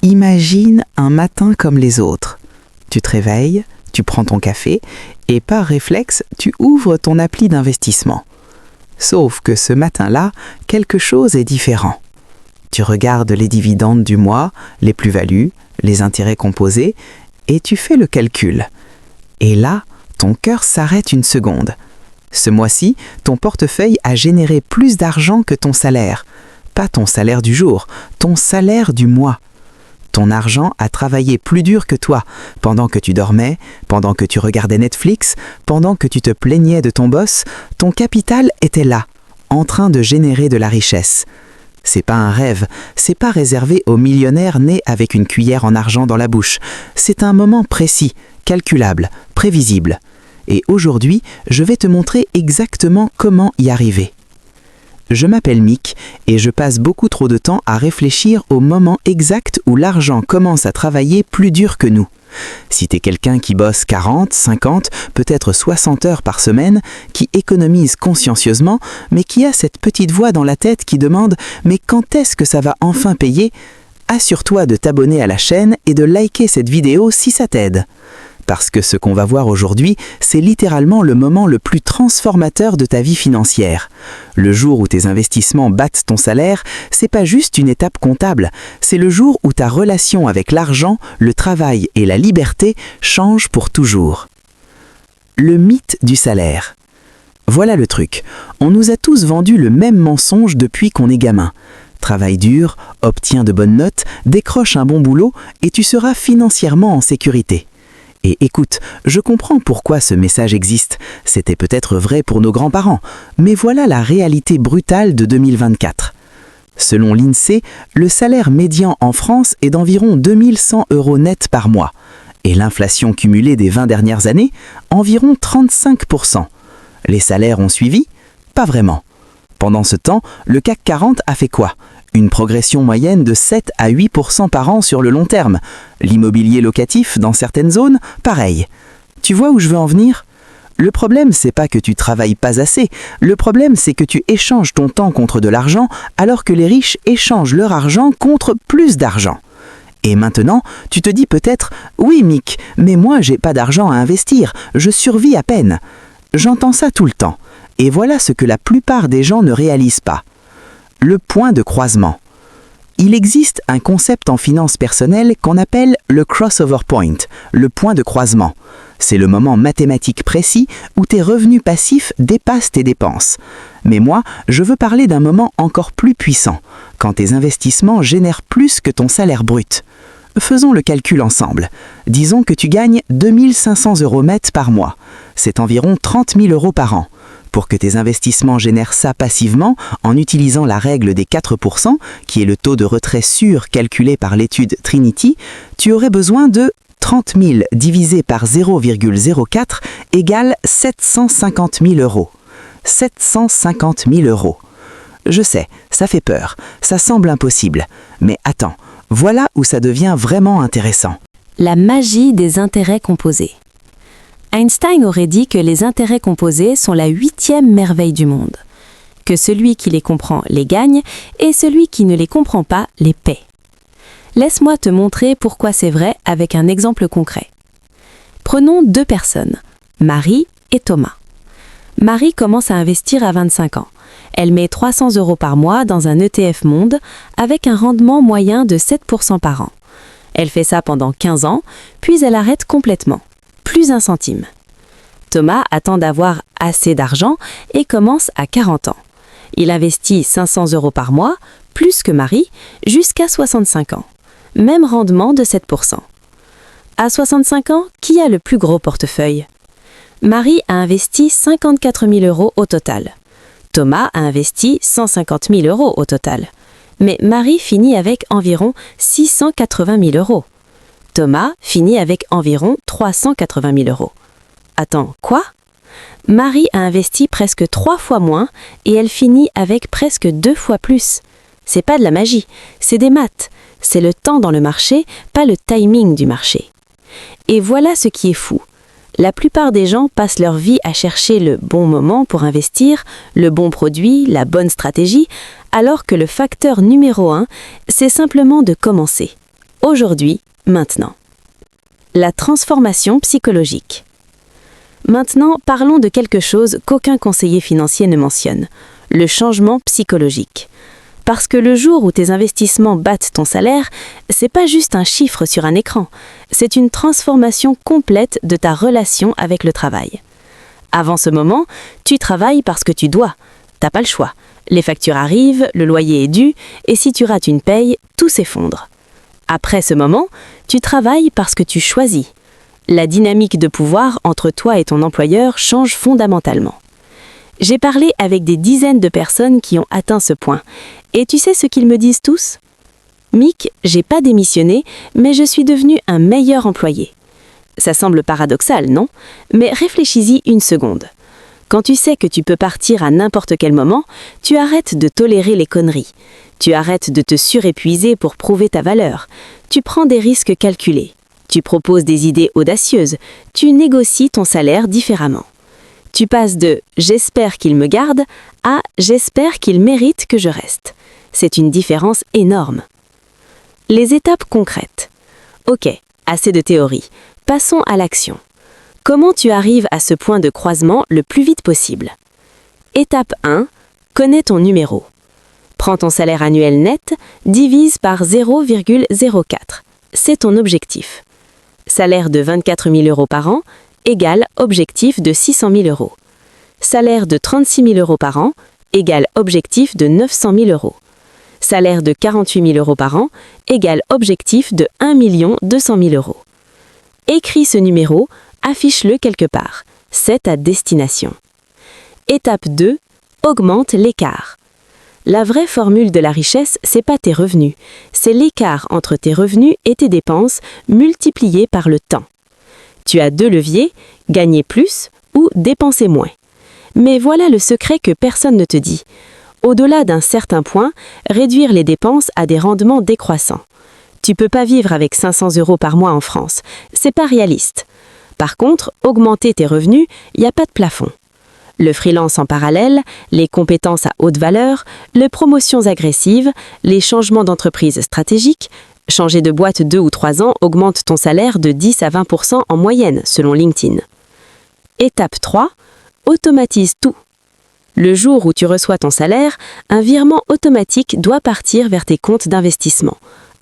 Imagine un matin comme les autres. Tu te réveilles, tu prends ton café et par réflexe, tu ouvres ton appli d'investissement. Sauf que ce matin-là, quelque chose est différent. Tu regardes les dividendes du mois, les plus-values, les intérêts composés et tu fais le calcul. Et là, ton cœur s'arrête une seconde. Ce mois-ci, ton portefeuille a généré plus d'argent que ton salaire. Pas ton salaire du jour, ton salaire du mois. Ton argent a travaillé plus dur que toi, pendant que tu dormais, pendant que tu regardais Netflix, pendant que tu te plaignais de ton boss, ton capital était là, en train de générer de la richesse. C'est pas un rêve, c'est pas réservé aux millionnaires nés avec une cuillère en argent dans la bouche. C'est un moment précis, calculable, prévisible. Et aujourd'hui, je vais te montrer exactement comment y arriver. Je m'appelle Mick et je passe beaucoup trop de temps à réfléchir au moment exact où l'argent commence à travailler plus dur que nous. Si t'es quelqu'un qui bosse 40, 50, peut-être 60 heures par semaine, qui économise consciencieusement, mais qui a cette petite voix dans la tête qui demande « Mais quand est-ce que ça va enfin payer ?» Assure-toi de t'abonner à la chaîne et de liker cette vidéo si ça t'aide. Parce que ce qu'on va voir aujourd'hui, c'est littéralement le moment le plus transformateur de ta vie financière. Le jour où tes investissements battent ton salaire, c'est pas juste une étape comptable, c'est le jour où ta relation avec l'argent, le travail et la liberté changent pour toujours. Le mythe du salaire. Voilà le truc, on nous a tous vendu le même mensonge depuis qu'on est gamin. Travaille dur, obtiens de bonnes notes, décroche un bon boulot et tu seras financièrement en sécurité. Et écoute, je comprends pourquoi ce message existe. C'était peut-être vrai pour nos grands-parents, mais voilà la réalité brutale de 2024. Selon l'INSEE, le salaire médian en France est d'environ 2100 € net par mois. Et l'inflation cumulée des 20 dernières années, environ 35%. Les salaires ont suivi? Pas vraiment. Pendant ce temps, le CAC 40 a fait quoi ? Une progression moyenne de 7 à 8% par an sur le long terme. L'immobilier locatif, dans certaines zones, pareil. Tu vois où je veux en venir ? Le problème, c'est pas que tu travailles pas assez. Le problème, c'est que tu échanges ton temps contre de l'argent, alors que les riches échangent leur argent contre plus d'argent. Et maintenant, tu te dis peut-être « Oui, Mick, mais moi, j'ai pas d'argent à investir. Je survis à peine. » J'entends ça tout le temps. Et voilà ce que la plupart des gens ne réalisent pas. Le point de croisement. Il existe un concept en finance personnelle qu'on appelle le crossover point, le point de croisement. C'est le moment mathématique précis où tes revenus passifs dépassent tes dépenses. Mais moi, je veux parler d'un moment encore plus puissant, quand tes investissements génèrent plus que ton salaire brut. Faisons le calcul ensemble. Disons que tu gagnes 2500 € net par mois. C'est environ 30 000 € par an. Pour que tes investissements génèrent ça passivement, en utilisant la règle des 4%, qui est le taux de retrait sûr calculé par l'étude Trinity, tu aurais besoin de 30 000 divisé par 0,04 égale 750 000 €. 750 000 €. Je sais, ça fait peur, ça semble impossible. Mais attends, voilà où ça devient vraiment intéressant. La magie des intérêts composés. Einstein aurait dit que les intérêts composés sont la 8e merveille du monde, que celui qui les comprend les gagne et celui qui ne les comprend pas les paie. Laisse-moi te montrer pourquoi c'est vrai avec un exemple concret. Prenons 2 personnes, Marie et Thomas. Marie commence à investir à 25 ans. Elle met 300 € par mois dans un ETF Monde avec un rendement moyen de 7% par an. Elle fait ça pendant 15 ans, puis elle arrête complètement. Plus un centime. Thomas attend d'avoir assez d'argent et commence à 40 ans. Il investit 500 € par mois, plus que Marie, jusqu'à 65 ans. Même rendement de 7%. À 65 ans, qui a le plus gros portefeuille ? Marie a investi 54 000 € au total. Thomas a investi 150 000 € au total. Mais Marie finit avec environ 680 000 €. Thomas finit avec environ 380 000 €. Attends, quoi ? Marie a investi presque 3 fois moins et elle finit avec presque 2 fois plus. C'est pas de la magie, c'est des maths. C'est le temps dans le marché, pas le timing du marché. Et voilà ce qui est fou. La plupart des gens passent leur vie à chercher le bon moment pour investir, le bon produit, la bonne stratégie, alors que le facteur numéro 1, c'est simplement de commencer. Aujourd'hui, maintenant. La transformation psychologique. Maintenant, parlons de quelque chose qu'aucun conseiller financier ne mentionne, le changement psychologique. Parce que le jour où tes investissements battent ton salaire, c'est pas juste un chiffre sur un écran, c'est une transformation complète de ta relation avec le travail. Avant ce moment, tu travailles parce que tu dois. T'as pas le choix. Les factures arrivent, le loyer est dû, et si tu rates une paye, tout s'effondre. Après ce moment, tu travailles parce que tu choisis. La dynamique de pouvoir entre toi et ton employeur change fondamentalement. J'ai parlé avec des dizaines de personnes qui ont atteint ce point. Et tu sais ce qu'ils me disent tous ? Mick, j'ai pas démissionné, mais je suis devenu un meilleur employé. Ça semble paradoxal, non ? Mais réfléchis-y une seconde. Quand tu sais que tu peux partir à n'importe quel moment, tu arrêtes de tolérer les conneries. Tu arrêtes de te surépuiser pour prouver ta valeur. Tu prends des risques calculés. Tu proposes des idées audacieuses. Tu négocies ton salaire différemment. Tu passes de « j'espère qu'il me garde » à « j'espère qu'il mérite que je reste ». C'est une différence énorme. Les étapes concrètes. Ok, assez de théorie. Passons à l'action. Comment tu arrives à ce point de croisement le plus vite possible ? Étape 1. Connais ton numéro. Prends ton salaire annuel net, divise par 0,04. C'est ton objectif. Salaire de 24 000 € par an égale objectif de 600 000 €. Salaire de 36 000 € par an égale objectif de 900 000 €. Salaire de 48 000 € par an égale objectif de 1 200 000 €. Écris ce numéro, affiche-le quelque part. C'est ta destination. Étape 2. Augmente l'écart. La vraie formule de la richesse, c'est pas tes revenus. C'est l'écart entre tes revenus et tes dépenses multiplié par le temps. Tu as deux leviers, gagner plus ou dépenser moins. Mais voilà le secret que personne ne te dit. Au-delà d'un certain point, réduire les dépenses a des rendements décroissants. Tu peux pas vivre avec 500 € par mois en France. C'est pas réaliste. Par contre, augmenter tes revenus, il n'y a pas de plafond. Le freelance en parallèle, les compétences à haute valeur, les promotions agressives, les changements d'entreprise stratégiques, changer de boîte 2 ou 3 ans augmente ton salaire de 10 à 20% en moyenne, selon LinkedIn. Étape 3. Automatise tout. Le jour où tu reçois ton salaire, un virement automatique doit partir vers tes comptes d'investissement,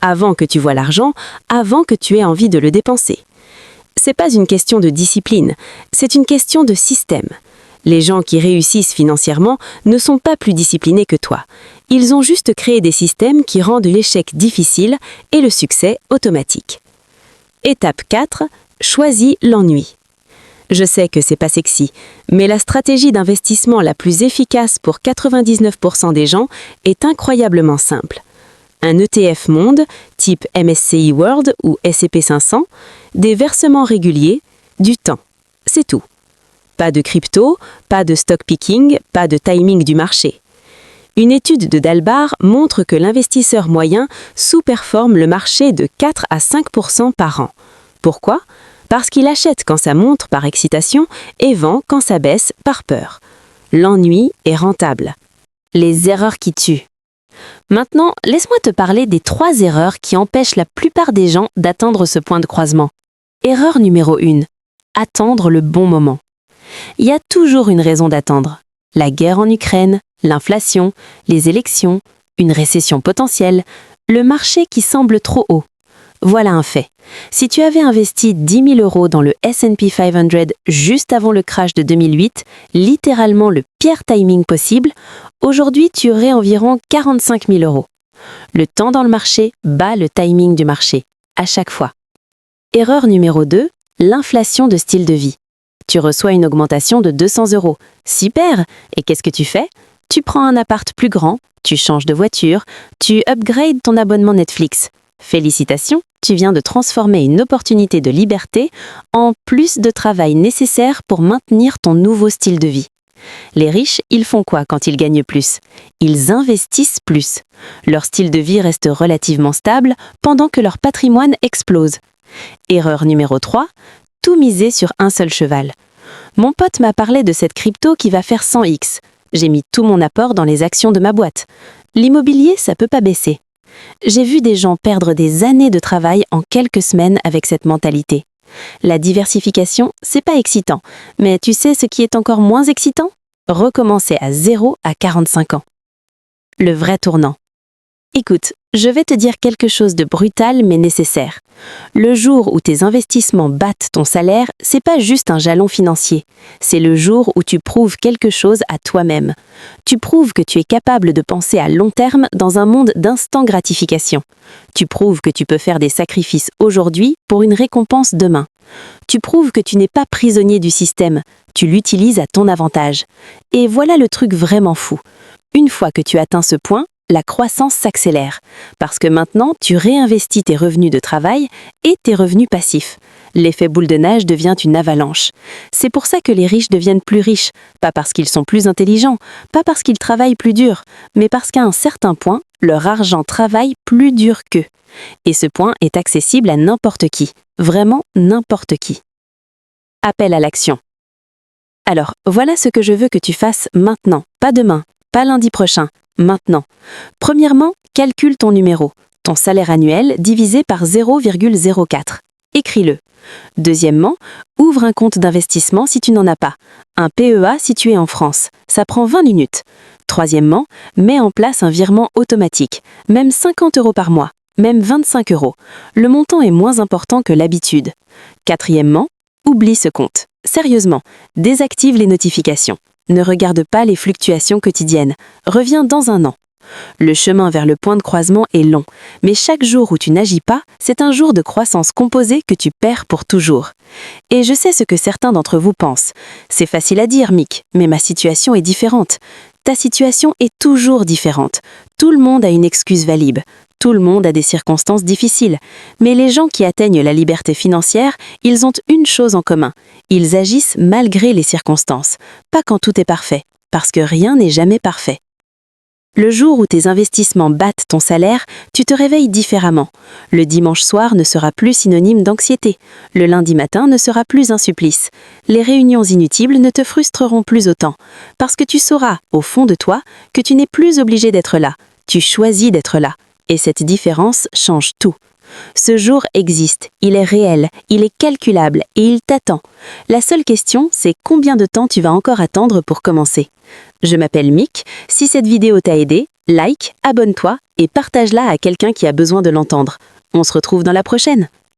avant que tu vois l'argent, avant que tu aies envie de le dépenser. C'est pas une question de discipline, c'est une question de système. Les gens qui réussissent financièrement ne sont pas plus disciplinés que toi. Ils ont juste créé des systèmes qui rendent l'échec difficile et le succès automatique. Étape 4. Choisis l'ennui. Je sais que c'est pas sexy, mais la stratégie d'investissement la plus efficace pour 99% des gens est incroyablement simple. Un ETF monde, type MSCI World ou S&P 500, des versements réguliers, du temps. C'est tout. Pas de crypto, pas de stock picking, pas de timing du marché. Une étude de Dalbar montre que l'investisseur moyen sous-performe le marché de 4 à 5% par an. Pourquoi ? Parce qu'il achète quand ça monte par excitation et vend quand ça baisse par peur. L'ennui est rentable. Les erreurs qui tuent. Maintenant, laisse-moi te parler des 3 erreurs qui empêchent la plupart des gens d'atteindre ce point de croisement. Erreur numéro 1. Attendre le bon moment. Il y a toujours une raison d'attendre. La guerre en Ukraine, l'inflation, les élections, une récession potentielle, le marché qui semble trop haut. Voilà un fait. Si tu avais investi 10 000 € dans le S&P 500 juste avant le crash de 2008, littéralement le pire timing possible, aujourd'hui tu aurais environ 45 000 €. Le temps dans le marché bat le timing du marché, à chaque fois. Erreur numéro 2, l'inflation de style de vie. Tu reçois une augmentation de 200 €. Super! Et qu'est-ce que tu fais? Tu prends un appart plus grand, tu changes de voiture, tu upgrades ton abonnement Netflix. Félicitations, tu viens de transformer une opportunité de liberté en plus de travail nécessaire pour maintenir ton nouveau style de vie. Les riches, ils font quoi quand ils gagnent plus? Ils investissent plus. Leur style de vie reste relativement stable pendant que leur patrimoine explose. Erreur numéro 3, tout miser sur un seul cheval. Mon pote m'a parlé de cette crypto qui va faire 100x. J'ai mis tout mon apport dans les actions de ma boîte. L'immobilier, ça peut pas baisser. J'ai vu des gens perdre des années de travail en quelques semaines avec cette mentalité. La diversification, c'est pas excitant, mais tu sais ce qui est encore moins excitant? Recommencer à 0 à 45 ans. Le vrai tournant. Écoute, je vais te dire quelque chose de brutal mais nécessaire. Le jour où tes investissements battent ton salaire, c'est pas juste un jalon financier. C'est le jour où tu prouves quelque chose à toi-même. Tu prouves que tu es capable de penser à long terme dans un monde d'instant gratification. Tu prouves que tu peux faire des sacrifices aujourd'hui pour une récompense demain. Tu prouves que tu n'es pas prisonnier du système. Tu l'utilises à ton avantage. Et voilà le truc vraiment fou. Une fois que tu atteins ce point, la croissance s'accélère, parce que maintenant, tu réinvestis tes revenus de travail et tes revenus passifs. L'effet boule de neige devient une avalanche. C'est pour ça que les riches deviennent plus riches, pas parce qu'ils sont plus intelligents, pas parce qu'ils travaillent plus dur, mais parce qu'à un certain point, leur argent travaille plus dur qu'eux. Et ce point est accessible à n'importe qui, vraiment n'importe qui. Appel à l'action. Alors, voilà ce que je veux que tu fasses maintenant, pas demain, pas lundi prochain, maintenant. Premièrement, calcule ton numéro, ton salaire annuel divisé par 0,04. Écris-le. Deuxièmement, ouvre un compte d'investissement si tu n'en as pas, un PEA si tu es en France. Ça prend 20 minutes. Troisièmement, mets en place un virement automatique, même 50 € par mois, même 25 €. Le montant est moins important que l'habitude. Quatrièmement, oublie ce compte. Sérieusement, désactive les notifications. Ne regarde pas les fluctuations quotidiennes. Reviens dans un an. Le chemin vers le point de croisement est long, mais chaque jour où tu n'agis pas, c'est un jour de croissance composée que tu perds pour toujours. Et je sais ce que certains d'entre vous pensent. C'est facile à dire, Mick, mais ma situation est différente. Ta situation est toujours différente. Tout le monde a une excuse valide. Tout le monde a des circonstances difficiles. Mais les gens qui atteignent la liberté financière, ils ont une chose en commun. Ils agissent malgré les circonstances. Pas quand tout est parfait, parce que rien n'est jamais parfait. Le jour où tes investissements battent ton salaire, tu te réveilles différemment. Le dimanche soir ne sera plus synonyme d'anxiété. Le lundi matin ne sera plus un supplice. Les réunions inutiles ne te frustreront plus autant. Parce que tu sauras, au fond de toi, que tu n'es plus obligé d'être là. Tu choisis d'être là. Et cette différence change tout. Ce jour existe, il est réel, il est calculable et il t'attend. La seule question, c'est combien de temps tu vas encore attendre pour commencer. Je m'appelle Mick, si cette vidéo t'a aidé, like, abonne-toi et partage-la à quelqu'un qui a besoin de l'entendre. On se retrouve dans la prochaine.